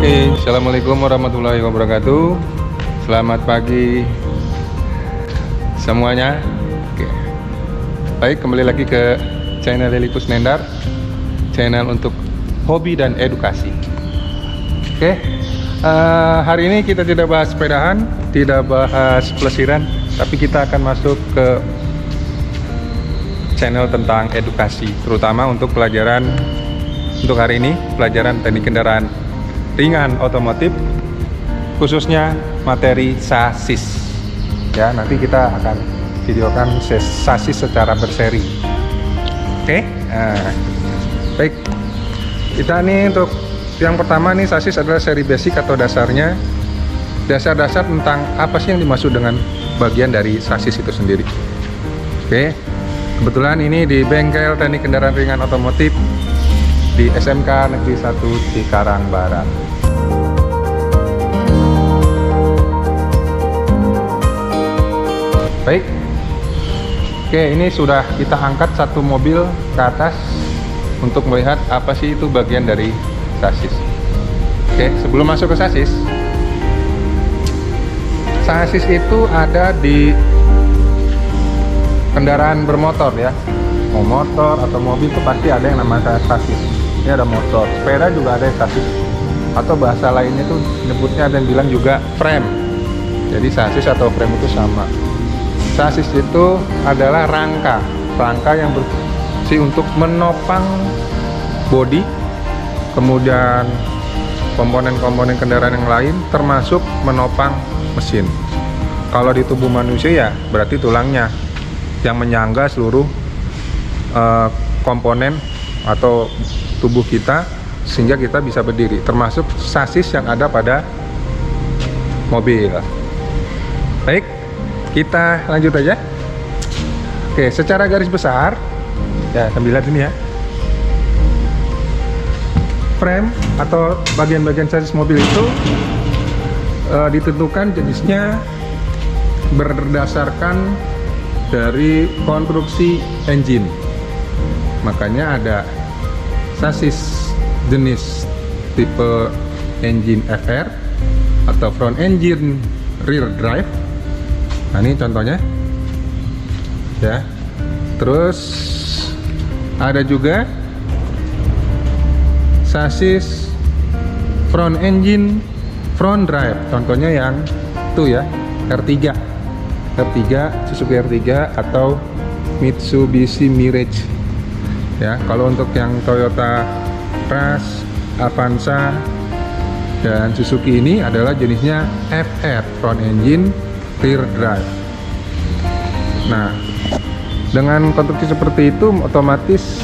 Oke, assalamualaikum warahmatullahi wabarakatuh. Selamat pagi semuanya. Oke. Baik, kembali lagi ke channel Lilliput Nendar, channel untuk hobi dan edukasi. Oke, hari ini kita tidak bahas sepedahan, tidak bahas pelesiran, tapi kita akan masuk ke channel tentang edukasi, terutama untuk pelajaran untuk hari ini, pelajaran teknik kendaraan ringan otomotif, khususnya materi sasis. Ya, nanti kita akan videokan sasis secara berseri. Oke, baik. Kita nih untuk yang pertama nih, sasis adalah seri basic atau dasarnya, dasar-dasar tentang apa sih yang dimaksud dengan bagian dari sasis itu sendiri. Oke, kebetulan ini di bengkel teknik kendaraan ringan otomotif di SMK Negeri 1 Cikarang Barat. Baik, oke, ini sudah kita angkat satu mobil ke atas untuk melihat apa sih itu bagian dari sasis. Oke, sebelum masuk ke sasis, sasis itu ada di kendaraan bermotor ya, mau motor atau mobil itu pasti ada yang namanya sasis. Ini ada motor, sepeda juga ada sasis, atau bahasa lainnya tuh nyebutnya ada yang bilang juga frame. Jadi sasis atau frame itu sama. Sasis itu adalah rangka yang berfungsi untuk menopang bodi, kemudian komponen-komponen kendaraan yang lain, termasuk menopang mesin. Kalau di tubuh manusia ya berarti tulangnya yang menyangga seluruh komponen atau tubuh kita sehingga kita bisa berdiri, termasuk sasis yang ada pada mobil. Baik, kita lanjut aja. Oke, secara garis besar ya, sambil lihat ini ya, frame atau bagian-bagian sasis mobil itu ditentukan jenisnya berdasarkan dari konstruksi engine. Makanya ada sasis jenis tipe engine FR atau front engine rear drive. Nah, ini contohnya ya. Terus ada juga sasis front engine front drive, contohnya yang itu ya, R3, Suzuki R3 atau Mitsubishi Mirage ya. Kalau untuk yang Toyota Rush, Avanza, dan Suzuki ini adalah jenisnya FR, front engine rear drive. Nah, dengan konstruksi seperti itu otomatis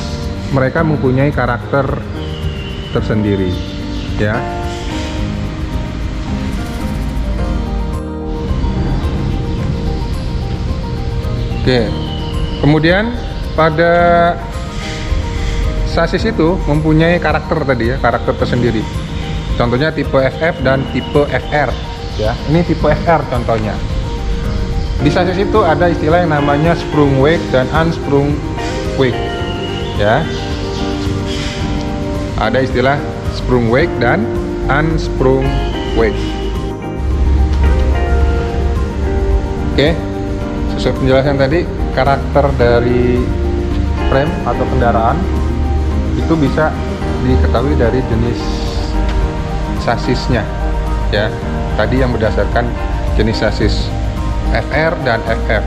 mereka mempunyai karakter tersendiri ya. Oke, kemudian pada sasis itu mempunyai karakter tadi ya, karakter tersendiri. Contohnya tipe FF dan tipe FR ya. Ini tipe FR contohnya. Di sasis itu ada istilah yang namanya sprung weight dan unsprung weight ya. Ada istilah sprung weight dan unsprung weight. Oke, sesuai penjelasan tadi, karakter dari frame atau kendaraan itu bisa diketahui dari jenis sasisnya ya. Tadi yang berdasarkan jenis sasis FR dan FF,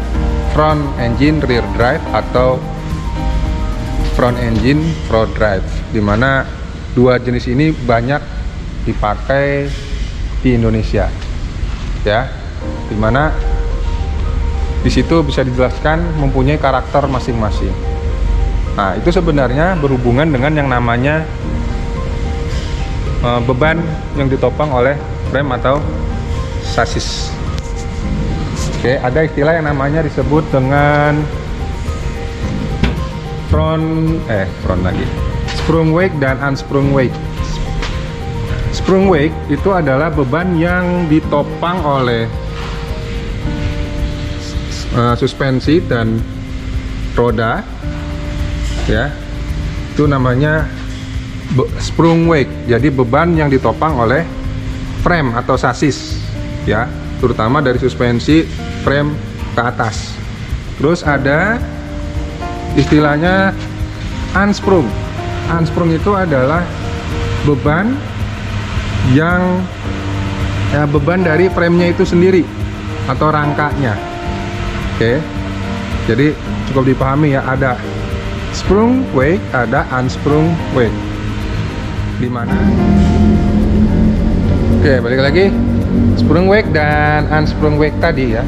front engine rear drive atau front engine front drive, dimana dua jenis ini banyak dipakai di Indonesia ya, dimana di situ bisa dijelaskan mempunyai karakter masing-masing. Nah, itu sebenarnya berhubungan dengan yang namanya beban yang ditopang oleh frame atau sasis. Oke, ada istilah yang namanya disebut dengan sprung weight dan unsprung weight. Sprung weight itu adalah beban yang ditopang oleh suspensi dan roda ya, itu namanya sprung weight. Jadi beban yang ditopang oleh frame atau sasis ya, terutama dari suspensi frame ke atas. Terus ada istilahnya unsprung. Unsprung itu adalah beban yang beban dari framenya itu sendiri atau rangkanya. Oke, jadi cukup dipahami ya, ada sprung weight, ada unsprung weight. Dimana? Oke, balik lagi, sprung weight dan unsprung weight tadi ya.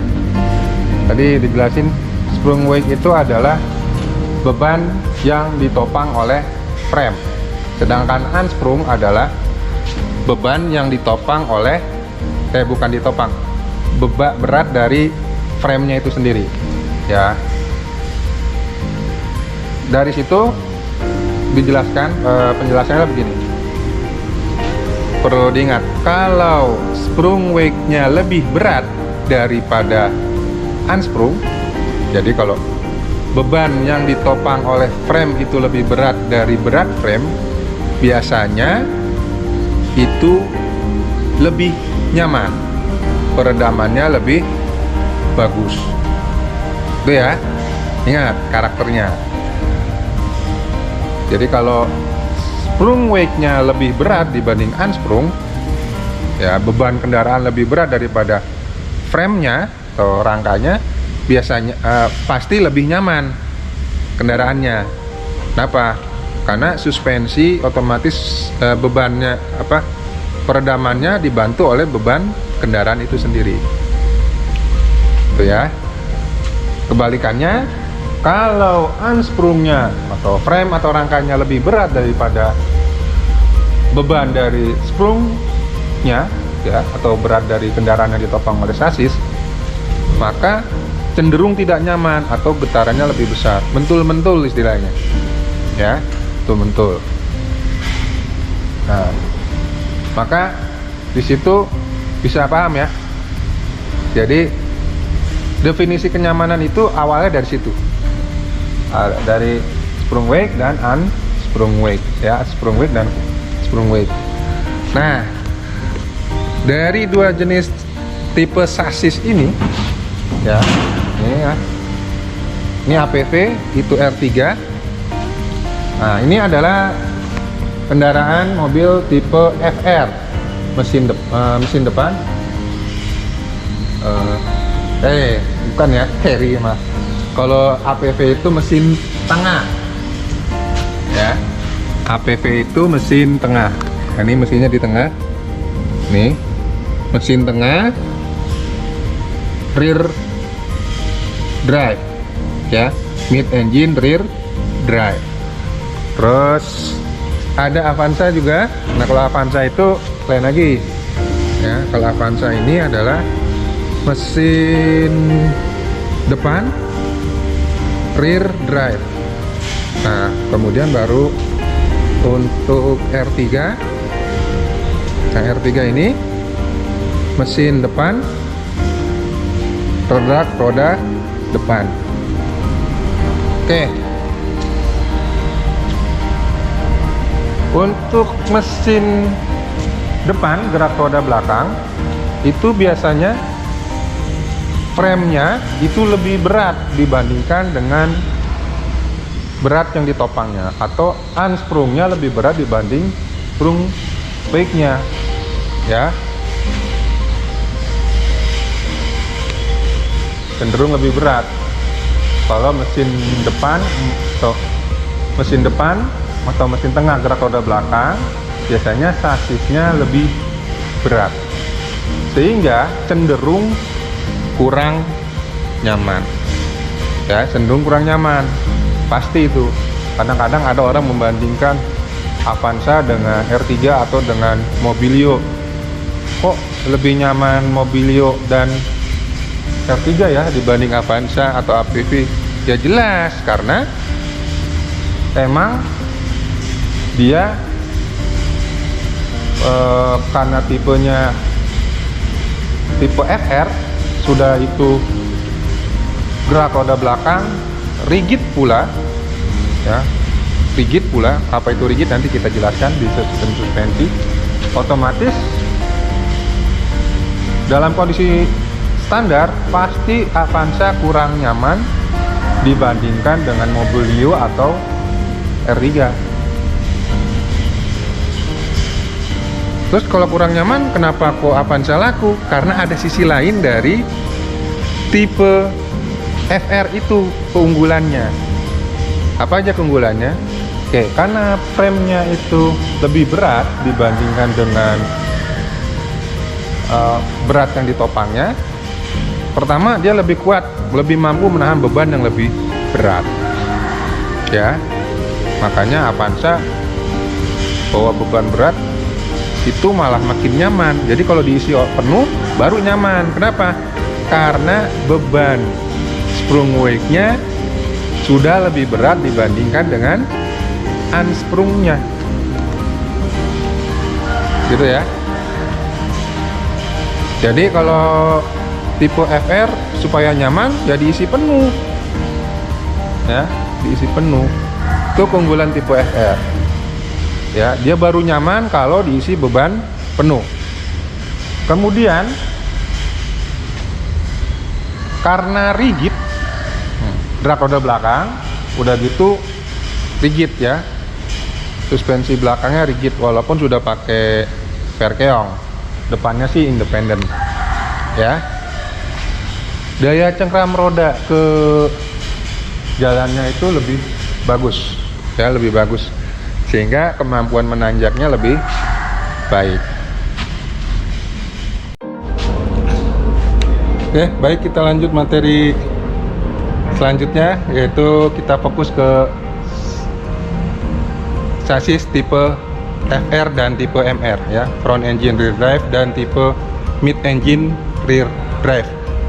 Tadi dijelasin, sprung weight itu adalah beban yang ditopang oleh frame, sedangkan unsprung adalah beban yang ditopang oleh bukan ditopang, berat dari framenya itu sendiri ya. Dari situ dijelaskan, penjelasannya begini. Perlu diingat, kalau sprung weight-nya lebih berat daripada unsprung, jadi kalau beban yang ditopang oleh frame itu lebih berat dari berat frame, biasanya itu lebih nyaman, peredamannya lebih bagus. Itu ya, ingat karakternya. Jadi kalau sprung weight-nya lebih berat dibanding unsprung ya, beban kendaraan lebih berat daripada frame-nya atau rangkanya, biasanya pasti lebih nyaman kendaraannya. Kenapa? Karena suspensi otomatis bebannya peredamannya dibantu oleh beban kendaraan itu sendiri. Itu ya. Kebalikannya, kalau unsprungnya atau frame atau rangkanya lebih berat daripada beban dari sprungnya ya, atau berat dari kendaraan yang ditopang oleh sasis, maka cenderung tidak nyaman atau getarannya lebih besar, mentul-mentul istilahnya ya, mentul-mentul. Nah, maka di situ bisa paham ya. Jadi definisi kenyamanan itu awalnya dari situ, dari sprung weight dan unsprung weight ya, sprung weight dan sprung weight. Nah, dari dua jenis tipe sasis ini ya, ini APV, itu R3. Nah, ini adalah kendaraan mobil tipe FR, mesin depan bukan ya, carry mah. Kalau APV itu mesin tengah ya, APV itu mesin tengah. Nah, ini mesinnya di tengah nih, mesin tengah, rear drive ya, mid engine rear drive. Terus ada Avanza juga. Nah, kalau Avanza itu lain lagi ya. Kalau Avanza ini adalah mesin depan rear drive. Nah, kemudian baru untuk R3. Nah, R3 ini mesin depan, roda depan. Oke. Untuk mesin depan, gerak roda belakang, itu biasanya frame-nya itu lebih berat dibandingkan dengan berat yang ditopangnya, atau unsprung-nya lebih berat dibanding sprung weight-nya ya, cenderung lebih berat. Kalau mesin depan atau mesin tengah gerak roda belakang, biasanya sasisnya lebih berat, sehingga cenderung kurang nyaman ya, cenderung kurang nyaman. Pasti itu. Kadang-kadang ada orang membandingkan Avanza dengan R3 atau dengan Mobilio. Kok lebih nyaman Mobilio dan R3 ya dibanding Avanza atau APV? Ya jelas, karena emang dia karena tipenya tipe FR, sudah itu gerak roda belakang rigid pula ya, rigid pula. Apa itu rigid nanti kita jelaskan di sistem suspensi. Otomatis dalam kondisi standar pasti Avanza kurang nyaman dibandingkan dengan mobil Mio atau R3. Terus kalau kurang nyaman, kenapa kok Avanza laku? Karena ada sisi lain dari tipe FR itu keunggulannya. Apa aja keunggulannya? Oke, karena frame-nya itu lebih berat dibandingkan dengan berat yang ditopangnya. Pertama, dia lebih kuat, lebih mampu menahan beban yang lebih berat. Ya, makanya Avanza bawa beban berat itu malah makin nyaman. Jadi kalau diisi penuh baru nyaman. Kenapa? Karena beban sprung weight-nya sudah lebih berat dibandingkan dengan unsprung-nya. Gitu ya. Jadi kalau tipe FR supaya nyaman ya diisi penuh. Ya, diisi penuh. Itu keunggulan tipe FR. Ya, dia baru nyaman kalau diisi beban penuh. Kemudian karena rigid, drag roda belakang udah gitu rigid ya. Suspensi belakangnya rigid walaupun sudah pakai Verkeong. Depannya sih independen. Ya. Daya cengkram roda ke jalannya itu lebih bagus. Ya, lebih bagus. Sehingga kemampuan menanjaknya lebih baik. Oke, baik, kita lanjut materi selanjutnya, yaitu kita fokus ke chassis tipe FR dan tipe MR ya, front engine rear drive dan tipe mid engine rear drive.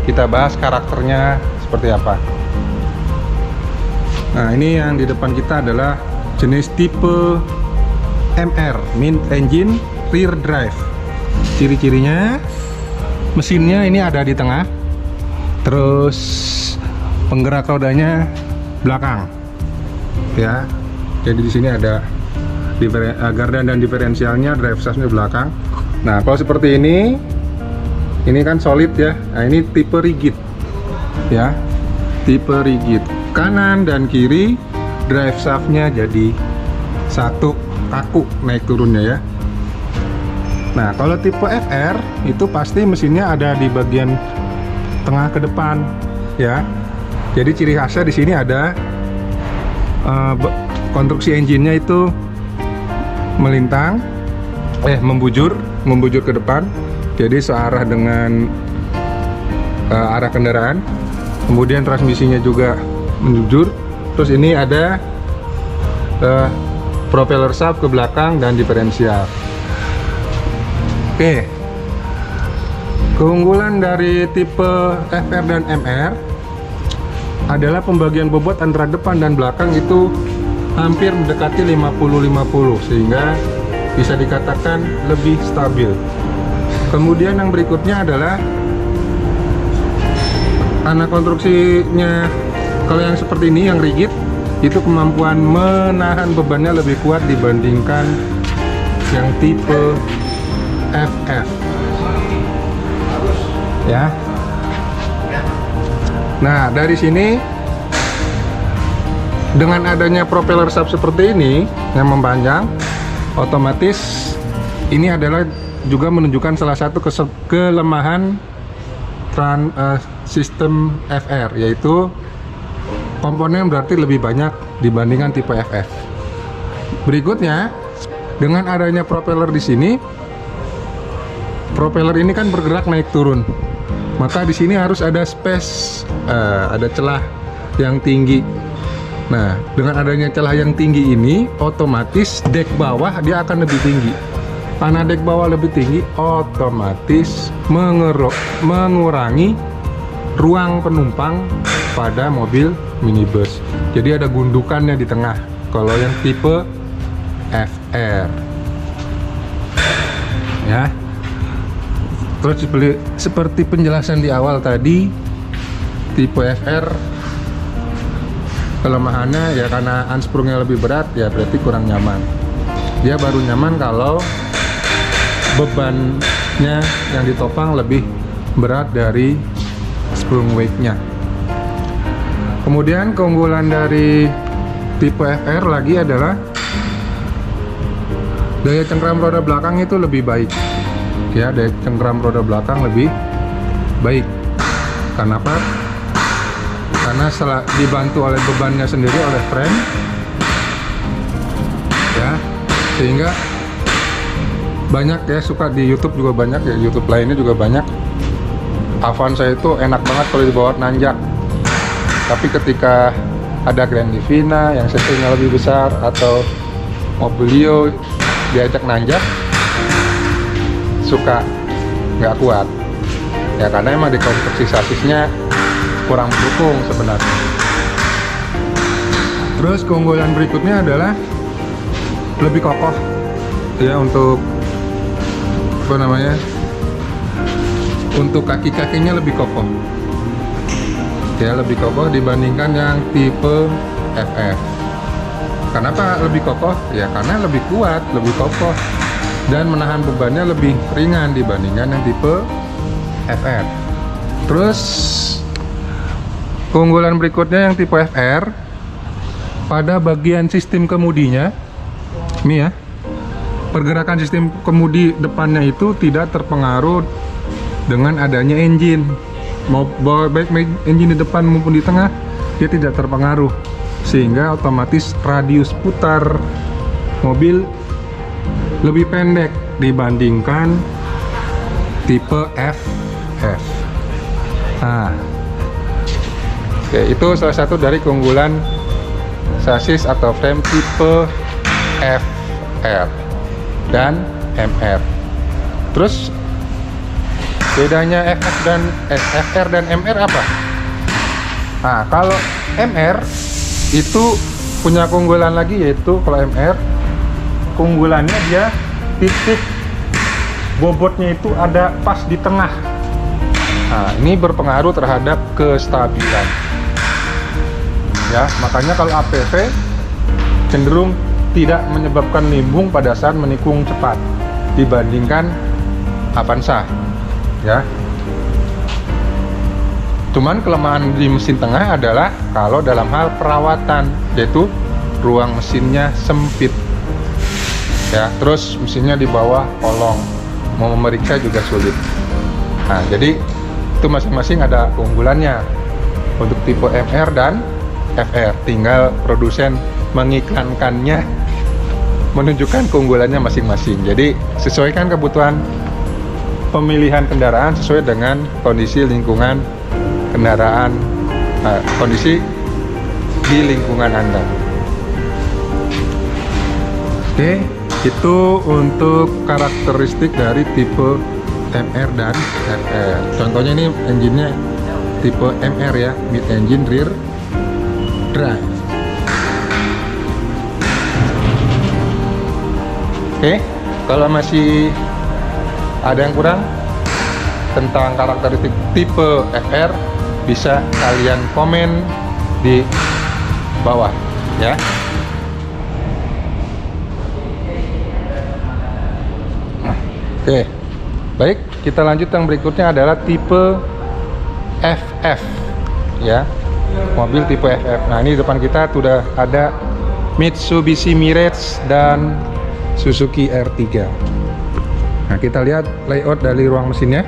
Kita bahas karakternya seperti apa. Nah, ini yang di depan kita adalah jenis tipe MR, mid engine rear drive. Ciri-cirinya, mesinnya ini ada di tengah, terus penggerak rodanya belakang ya. Jadi di sini ada gardan dan diferensialnya, drive shaftnya belakang. Nah, kalau seperti ini kan solid ya. Nah, ini tipe rigid ya, tipe rigid. Kanan dan kiri drive shaftnya jadi satu, kaku naik turunnya ya. Nah, kalau tipe FR itu pasti mesinnya ada di bagian tengah ke depan ya. Jadi ciri khasnya di sini ada konstruksi engine-nya itu melintang, membujur ke depan, jadi searah dengan arah kendaraan. Kemudian transmisinya juga menjujur. Terus ini ada propeller shaft ke belakang dan diferensial. Oke, keunggulan dari tipe FR dan MR adalah pembagian bobot antara depan dan belakang itu hampir mendekati 50-50, sehingga bisa dikatakan lebih stabil. Kemudian yang berikutnya adalah karena konstruksinya, kalau yang seperti ini yang rigid itu kemampuan menahan bebannya lebih kuat dibandingkan yang tipe FF ya. Nah, dari sini dengan adanya propeller shaft seperti ini yang memanjang, otomatis ini adalah juga menunjukkan salah satu kelemahan sistem FR, yaitu komponen berarti lebih banyak dibandingkan tipe FF. Berikutnya, dengan adanya propeller di sini, propeller ini kan bergerak naik turun, maka di sini harus ada space, ada celah yang tinggi. Nah, dengan adanya celah yang tinggi ini, otomatis dek bawah dia akan lebih tinggi. Karena dek bawah lebih tinggi, otomatis mengurangi ruang penumpang pada mobil minibus. Jadi ada gundukannya di tengah kalau yang tipe FR ya. Terus seperti penjelasan di awal tadi, tipe FR kelemahannya ya karena unsprungnya lebih berat, ya berarti kurang nyaman. Dia baru nyaman kalau bebannya yang ditopang lebih berat dari sprung weight-nya. Kemudian keunggulan dari tipe FR lagi adalah daya cengkram roda belakang itu lebih baik. Ya, daya cengkram roda belakang lebih baik. Kenapa? Karena dibantu oleh bebannya sendiri oleh frame, ya, sehingga banyak ya, suka di YouTube juga banyak ya, YouTube lainnya juga banyak. Avanza itu enak banget kalau dibawa nanjak, tapi ketika ada Grand Divina yang cc-nya lebih besar atau Mobilio diajak nanjak, suka nggak kuat ya, karena emang di konstruksi sasisnya kurang mendukung sebenarnya. Terus keunggulan berikutnya adalah lebih kokoh ya, untuk apa namanya, untuk kaki-kakinya lebih kokoh ya, lebih kokoh dibandingkan yang tipe FF. Kenapa lebih kokoh? Ya karena lebih kuat, lebih kokoh, dan menahan bebannya lebih ringan dibandingkan yang tipe FR. Terus keunggulan berikutnya yang tipe FR, pada bagian sistem kemudinya ini ya, pergerakan sistem kemudi depannya itu tidak terpengaruh dengan adanya engine. Mau baik engine di depan maupun di tengah, dia tidak terpengaruh, sehingga otomatis radius putar mobil lebih pendek dibandingkan tipe FF. Nah, oke, itu salah satu dari keunggulan sasis atau frame tipe FR dan MR. Terus bedanya FR dan MR apa? Nah, kalau MR itu punya keunggulan lagi, yaitu kalau MR keunggulannya dia titik bobotnya itu ada pas di tengah. Nah, ini berpengaruh terhadap kestabilan ya, makanya kalau APV cenderung tidak menyebabkan limbung pada saat menikung cepat dibandingkan Avanza ya. Cuman kelemahan di mesin tengah adalah kalau dalam hal perawatan, yaitu ruang mesinnya sempit ya, terus mesinnya di bawah kolong, mau memeriksa juga sulit. Nah, jadi itu masing-masing ada keunggulannya untuk tipe MR dan FR, tinggal produsen mengiklankannya menunjukkan keunggulannya masing-masing. Jadi sesuaikan kebutuhan pemilihan kendaraan sesuai dengan kondisi lingkungan kendaraan, kondisi di lingkungan Anda. Oke, itu untuk karakteristik dari tipe MR dan FR. Contohnya ini engine-nya tipe MR ya, mid engine rear drive. Oke, kalau masih ada yang kurang tentang karakteristik tipe FR, bisa kalian komen di bawah ya. Oke, baik, kita lanjut. Yang berikutnya adalah tipe FF ya, mobil tipe FF. Nah, ini depan kita sudah ada Mitsubishi Mirage dan Suzuki R3. Nah, kita lihat layout dari ruang mesinnya.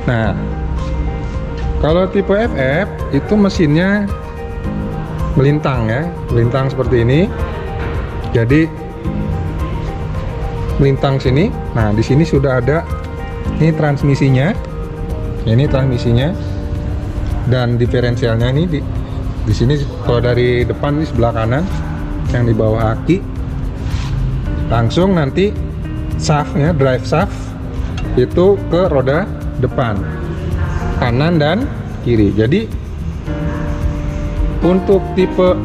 Nah, kalau tipe FF itu mesinnya melintang ya, melintang seperti ini. Jadi melintang sini. Nah, di sini sudah ada ini transmisinya. Ini transmisinya dan diferensialnya ini di sini. Kalau dari depan ini sebelah kanan, yang di bawah aki, langsung nanti shaftnya, drive shaft itu ke roda depan, kanan dan kiri. Jadi untuk tipe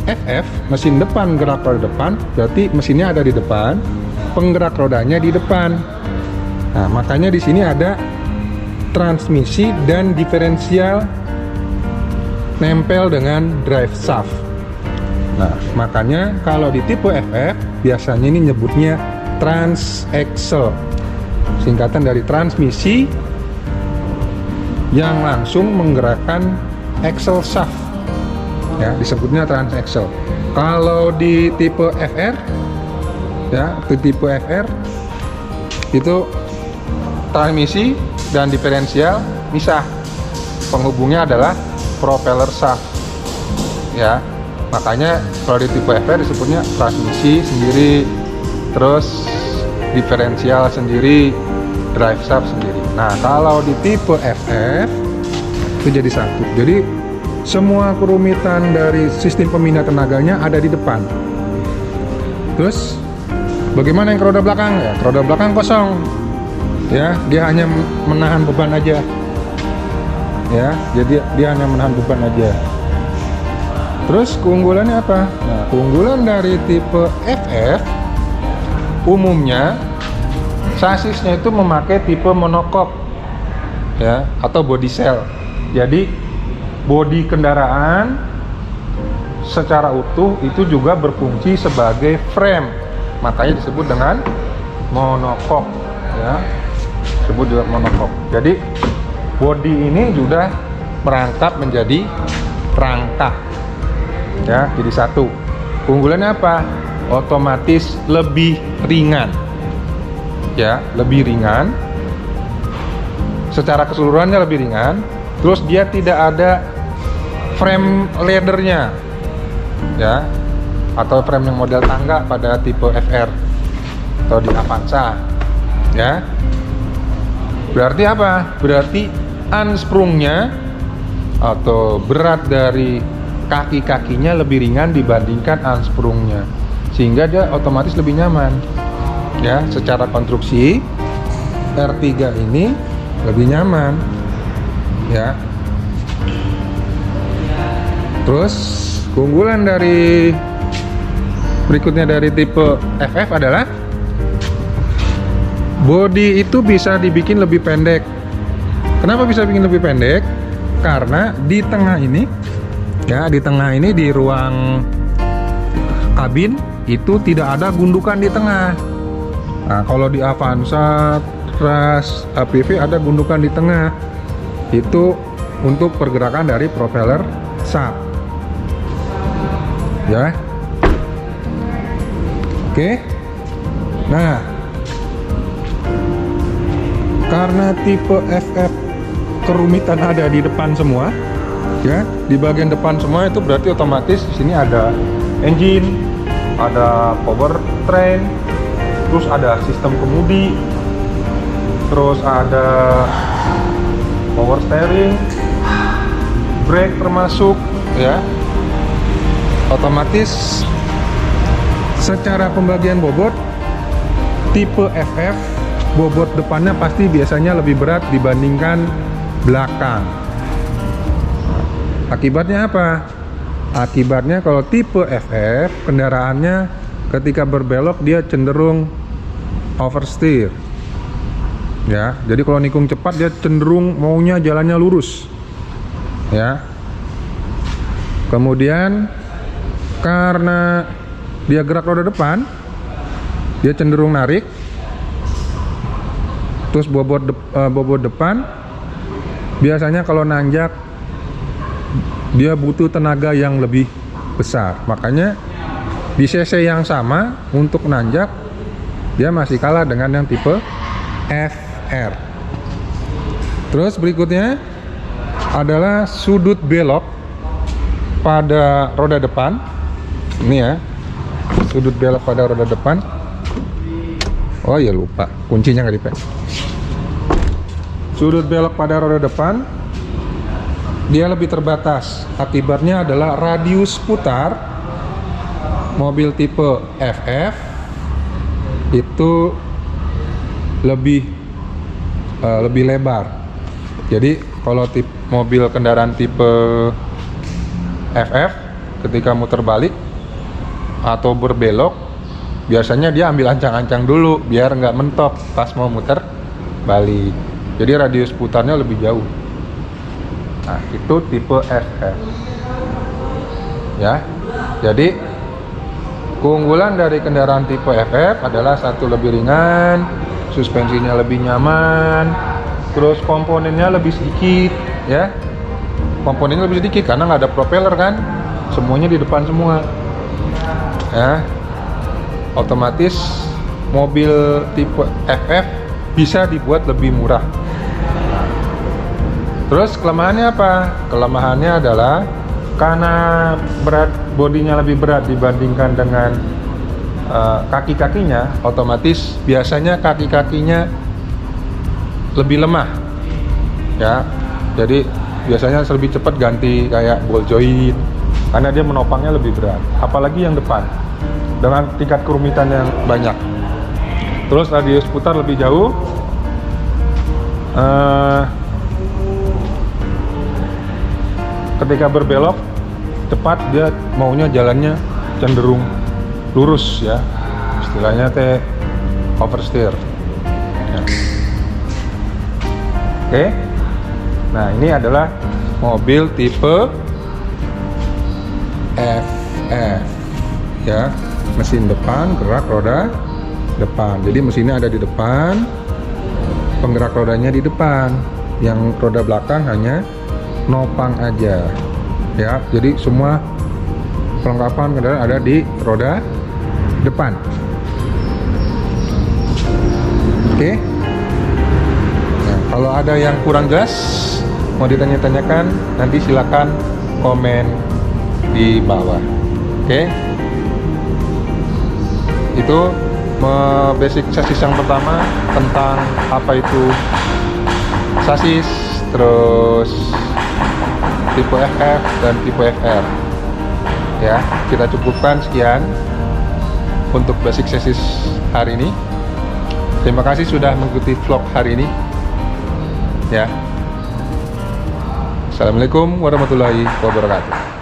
FF, mesin depan gerak roda depan, berarti mesinnya ada di depan, penggerak rodanya di depan. Nah, makanya di sini ada transmisi dan diferensial nempel dengan drive shaft. Nah, makanya kalau di tipe FF biasanya ini nyebutnya transaxle singkatan dari transmisi yang langsung menggerakkan axle shaft, ya, disebutnya transaxle. Kalau di tipe FR, ya, di tipe FR itu transmisi dan diferensial misah, penghubungnya adalah propeller shaft, ya. Makanya kalau di tipe FR disebutnya transmisi sendiri, terus diferensial sendiri, drive shaft sendiri. Nah, kalau di tipe FF itu jadi satu. Jadi semua kerumitan dari sistem pemindah tenaganya ada di depan. Terus bagaimana yang ke roda belakang? Ya, ke roda belakang kosong. Ya, dia hanya menahan beban aja. Ya, jadi dia hanya menahan beban aja. Terus keunggulannya apa? Nah, keunggulan dari tipe FF umumnya sasisnya itu memakai tipe monokok, ya, atau body cell. Jadi bodi kendaraan secara utuh itu juga berfungsi sebagai frame, makanya disebut dengan monokok, ya, disebut juga monokok. Jadi bodi ini sudah merangkap menjadi rangka, ya, jadi satu. Keunggulannya apa? Otomatis lebih ringan, ya, lebih ringan. Secara keseluruhannya lebih ringan. Terus dia tidak ada frame leathernya, ya, atau frame yang model tangga pada tipe FR atau di Avanza, ya. Berarti apa? Berarti unsprungnya atau berat dari kaki-kakinya lebih ringan dibandingkan unsprungnya, sehingga dia otomatis lebih nyaman, ya. Secara konstruksi R3 ini lebih nyaman, ya. Terus keunggulan dari berikutnya dari tipe FF adalah bodi itu bisa dibikin lebih pendek. Kenapa bisa bikin lebih pendek? Karena di tengah ini, ya, di tengah ini di ruang kabin itu tidak ada gundukan di tengah. Nah, kalau di Avanza, Ras, APV ada gundukan di tengah. Itu untuk pergerakan dari propeller shaft, ya. Oke. Nah, karena tipe FF kerumitan ada di depan semua, ya, di bagian depan semua, itu berarti otomatis di sini ada engine, ada power train, terus ada sistem kemudi, terus ada power steering, brake termasuk, ya. Otomatis secara pembagian bobot tipe FF bobot depannya pasti biasanya lebih berat dibandingkan belakang. Akibatnya apa? Akibatnya kalau tipe FF kendaraannya ketika berbelok dia cenderung oversteer, ya. Jadi kalau nikung cepat dia cenderung maunya jalannya lurus, ya. Kemudian karena dia gerak roda depan, dia cenderung narik. Terus bobot depan biasanya kalau nanjak dia butuh tenaga yang lebih besar. Makanya di cc yang sama untuk nanjak dia masih kalah dengan yang tipe FR. Terus berikutnya adalah sudut belok pada roda depan. Ini, ya, sudut belok pada roda depan. Oh ya, lupa kuncinya nggak dipegang. Sudut belok pada roda depan dia lebih terbatas. Akibatnya adalah radius putar mobil tipe FF itu lebih lebar. Jadi kalau mobil kendaraan tipe FF ketika muter balik atau berbelok biasanya dia ambil ancang-ancang dulu biar nggak mentok pas mau muter balik. Jadi radius putarnya lebih jauh. Nah, itu tipe FF, ya. Jadi keunggulan dari kendaraan tipe FF adalah satu, lebih ringan, suspensinya lebih nyaman, terus komponennya lebih sedikit ya. Komponennya lebih sedikit karena nggak ada propeller kan, semuanya di depan semua ya. Otomatis mobil tipe FF bisa dibuat lebih murah. Terus kelemahannya apa? Kelemahannya adalah karena berat bodinya lebih berat dibandingkan dengan kaki-kakinya, otomatis biasanya kaki-kakinya lebih lemah ya. Jadi biasanya lebih cepat ganti kayak ball joint karena dia menopangnya lebih berat, apalagi yang depan dengan tingkat kerumitan yang banyak. Terus radius putar lebih jauh, ketika berbelok cepat dia maunya jalannya cenderung lurus ya, istilahnya teh oversteer ya. Oke, nah ini adalah mobil tipe FF ya, mesin depan, gerak roda depan. Jadi mesinnya ada di depan, penggerak rodanya di depan, yang roda belakang hanya nopang aja ya. Jadi semua perlengkapan kendaraan ada di roda depan. Oke. Nah, kalau ada yang kurang jelas mau ditanya-tanyakan, nanti silakan komen di bawah. Oke. Itu basic chassis yang pertama tentang apa itu chassis, terus tipe FF dan tipe FR ya. Kita cukupkan sekian untuk basic chassis hari ini. Terima kasih sudah mengikuti vlog hari ini ya. Assalamualaikum warahmatullahi wabarakatuh.